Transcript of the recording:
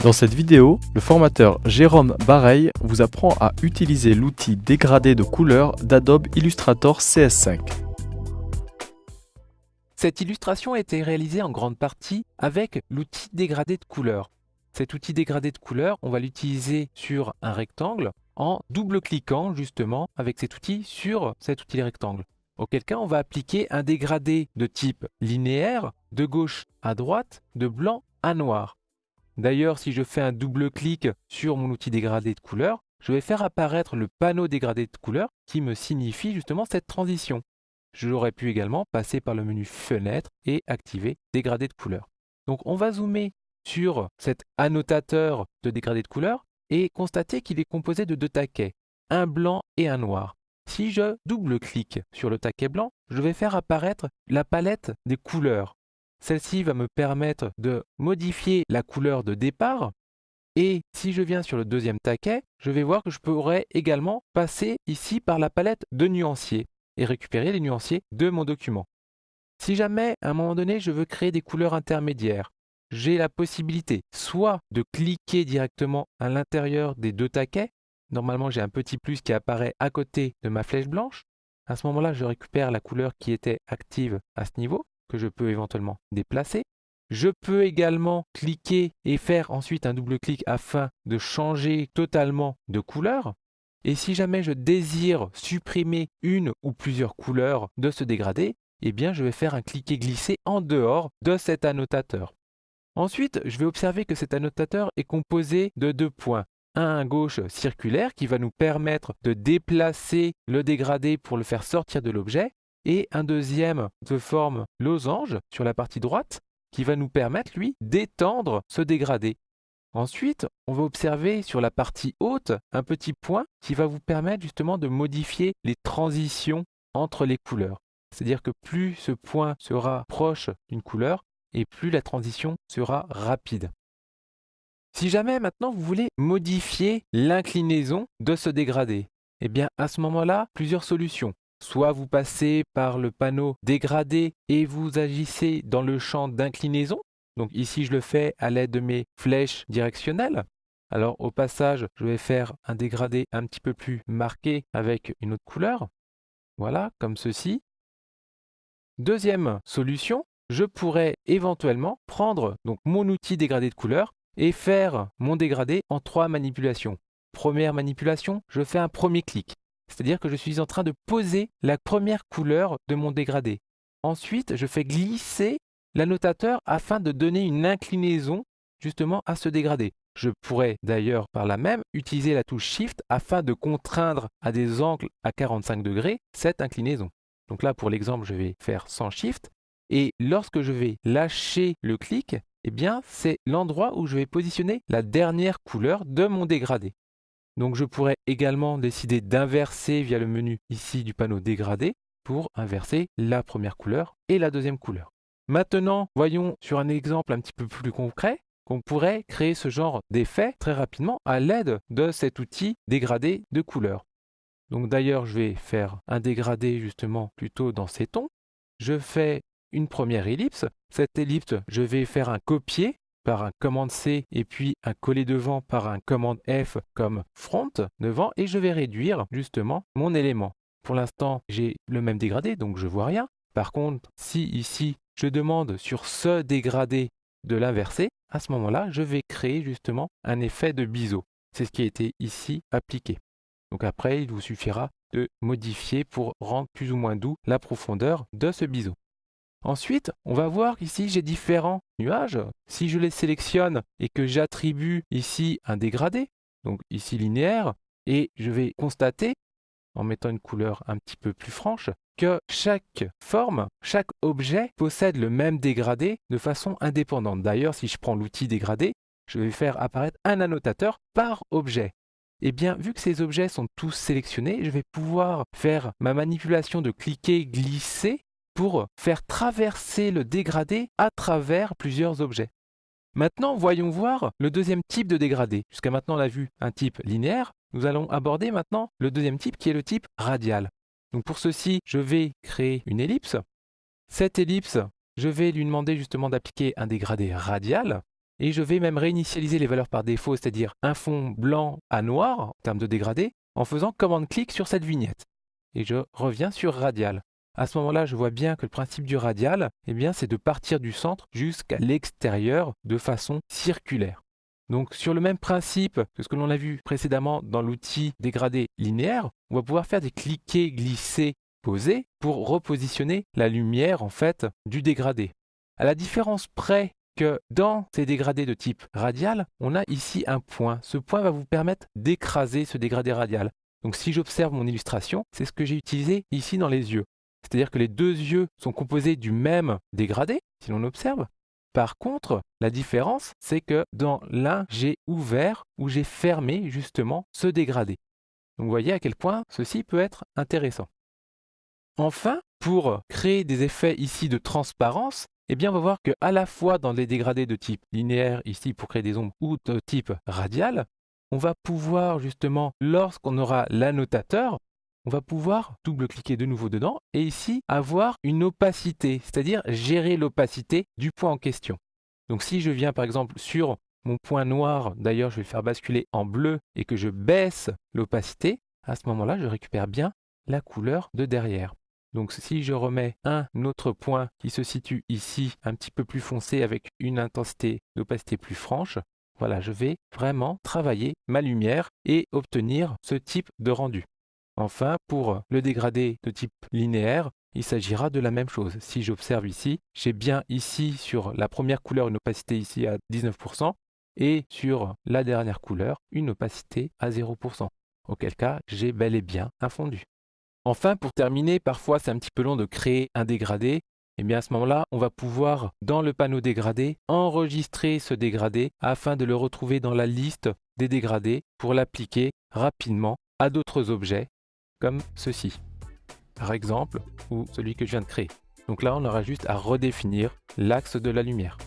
Dans cette vidéo, le formateur Jérôme Bareil vous apprend à utiliser l'outil dégradé de couleurs d'Adobe Illustrator CS5. Cette illustration a été réalisée en grande partie avec l'outil dégradé de couleurs. Cet outil dégradé de couleurs, on va l'utiliser sur un rectangle en double-cliquant justement avec cet outil sur cet outil rectangle. Auquel cas, on va appliquer un dégradé de type linéaire, de gauche à droite, de blanc à noir. D'ailleurs, si je fais un double-clic sur mon outil dégradé de couleurs, je vais faire apparaître le panneau dégradé de couleurs qui me signifie justement cette transition. J'aurais pu également passer par le menu Fenêtre et activer Dégradé de couleurs. Donc on va zoomer sur cet annotateur de dégradé de couleurs et constater qu'il est composé de deux taquets, un blanc et un noir. Si je double-clique sur le taquet blanc, je vais faire apparaître la palette des couleurs. Celle-ci va me permettre de modifier la couleur de départ. Et si je viens sur le deuxième taquet, je vais voir que je pourrais également passer ici par la palette de nuanciers et récupérer les nuanciers de mon document. Si jamais, à un moment donné, je veux créer des couleurs intermédiaires, j'ai la possibilité soit de cliquer directement à l'intérieur des deux taquets. Normalement, j'ai un petit plus qui apparaît à côté de ma flèche blanche. À ce moment-là, je récupère la couleur qui était active à ce niveau, que je peux éventuellement déplacer. Je peux également cliquer et faire ensuite un double-clic afin de changer totalement de couleur. Et si jamais je désire supprimer une ou plusieurs couleurs de ce dégradé, eh bien je vais faire un cliquer-glisser en dehors de cet annotateur. Ensuite, je vais observer que cet annotateur est composé de deux points. Un à gauche circulaire qui va nous permettre de déplacer le dégradé pour le faire sortir de l'objet et un deuxième de forme losange sur la partie droite qui va nous permettre, lui, d'étendre ce dégradé. Ensuite, on va observer sur la partie haute un petit point qui va vous permettre justement de modifier les transitions entre les couleurs. C'est-à-dire que plus ce point sera proche d'une couleur et plus la transition sera rapide. Si jamais maintenant vous voulez modifier l'inclinaison de ce dégradé, eh bien à ce moment-là, plusieurs solutions. Soit vous passez par le panneau dégradé et vous agissez dans le champ d'inclinaison. Donc ici, je le fais à l'aide de mes flèches directionnelles. Alors au passage, je vais faire un dégradé un petit peu plus marqué avec une autre couleur. Voilà, comme ceci. Deuxième solution, je pourrais éventuellement prendre donc mon outil dégradé de couleur et faire mon dégradé en 3 manipulations. Première manipulation, je fais un premier clic. C'est-à-dire que je suis en train de poser la première couleur de mon dégradé. Ensuite, je fais glisser l'annotateur afin de donner une inclinaison justement à ce dégradé. Je pourrais d'ailleurs par là même utiliser la touche Shift afin de contraindre à des angles à 45 degrés cette inclinaison. Donc là, pour l'exemple, je vais faire sans Shift. Et lorsque je vais lâcher le clic, eh bien, c'est l'endroit où je vais positionner la dernière couleur de mon dégradé. Donc je pourrais également décider d'inverser via le menu ici du panneau dégradé pour inverser la première couleur et la deuxième couleur. Maintenant, voyons sur un exemple un petit peu plus concret qu'on pourrait créer ce genre d'effet très rapidement à l'aide de cet outil dégradé de couleurs. Donc d'ailleurs, je vais faire un dégradé justement plutôt dans ces tons. Je fais une première ellipse. Cette ellipse, je vais faire un copier par un commande C et puis un coller devant par un commande F comme front devant et je vais réduire justement mon élément. Pour l'instant, j'ai le même dégradé donc je vois rien. Par contre, si ici je demande sur ce dégradé de l'inverser, à ce moment-là, je vais créer justement un effet de biseau. C'est ce qui a été ici appliqué. Donc après, il vous suffira de modifier pour rendre plus ou moins doux la profondeur de ce biseau. Ensuite, on va voir ici, j'ai différents nuages. Si je les sélectionne et que j'attribue ici un dégradé, donc ici linéaire, et je vais constater, en mettant une couleur un petit peu plus franche, que chaque forme, chaque objet possède le même dégradé de façon indépendante. D'ailleurs, si je prends l'outil dégradé, je vais faire apparaître un annotateur par objet. Eh bien, vu que ces objets sont tous sélectionnés, je vais pouvoir faire ma manipulation de cliquer, glisser pour faire traverser le dégradé à travers plusieurs objets. Maintenant, voyons voir le deuxième type de dégradé. Jusqu'à maintenant, on a vu un type linéaire. Nous allons aborder maintenant le deuxième type qui est le type radial. Donc pour ceci, je vais créer une ellipse. Cette ellipse, je vais lui demander justement d'appliquer un dégradé radial. Et je vais même réinitialiser les valeurs par défaut, c'est-à-dire un fond blanc à noir en termes de dégradé, en faisant commande-clic sur cette vignette. Et je reviens sur radial. À ce moment-là, je vois bien que le principe du radial, c'est de partir du centre jusqu'à l'extérieur de façon circulaire. Donc sur le même principe que ce que l'on a vu précédemment dans l'outil dégradé linéaire, on va pouvoir faire des cliquer, glisser, poser pour repositionner la lumière en fait du dégradé. À la différence près que dans ces dégradés de type radial, on a ici un point. Ce point va vous permettre d'écraser ce dégradé radial. Donc si j'observe mon illustration, c'est ce que j'ai utilisé ici dans les yeux. C'est-à-dire que les deux yeux sont composés du même dégradé, si l'on observe. Par contre, la différence, c'est que dans l'un, j'ai ouvert ou j'ai fermé justement ce dégradé. Donc vous voyez à quel point ceci peut être intéressant. Enfin, pour créer des effets ici de transparence, on va voir qu'à la fois dans les dégradés de type linéaire, ici pour créer des ombres, ou de type radial, on va pouvoir justement, lorsqu'on aura l'annotateur, on va pouvoir double-cliquer de nouveau dedans et ici avoir une opacité, c'est-à-dire gérer l'opacité du point en question. Donc si je viens par exemple sur mon point noir, d'ailleurs je vais le faire basculer en bleu et que je baisse l'opacité, à ce moment-là je récupère bien la couleur de derrière. Donc si je remets un autre point qui se situe ici un petit peu plus foncé avec une intensité d'opacité plus franche, voilà, je vais vraiment travailler ma lumière et obtenir ce type de rendu. Enfin, pour le dégradé de type linéaire, il s'agira de la même chose. Si j'observe ici, j'ai bien ici sur la première couleur une opacité ici à 19% et sur la dernière couleur une opacité à 0%. Auquel cas, j'ai bel et bien un fondu. Enfin, pour terminer, parfois c'est un petit peu long de créer un dégradé. À ce moment-là, on va pouvoir, dans le panneau dégradé, enregistrer ce dégradé afin de le retrouver dans la liste des dégradés pour l'appliquer rapidement à d'autres objets comme ceci, par exemple, ou celui que je viens de créer. Donc là, on aura juste à redéfinir l'axe de la lumière.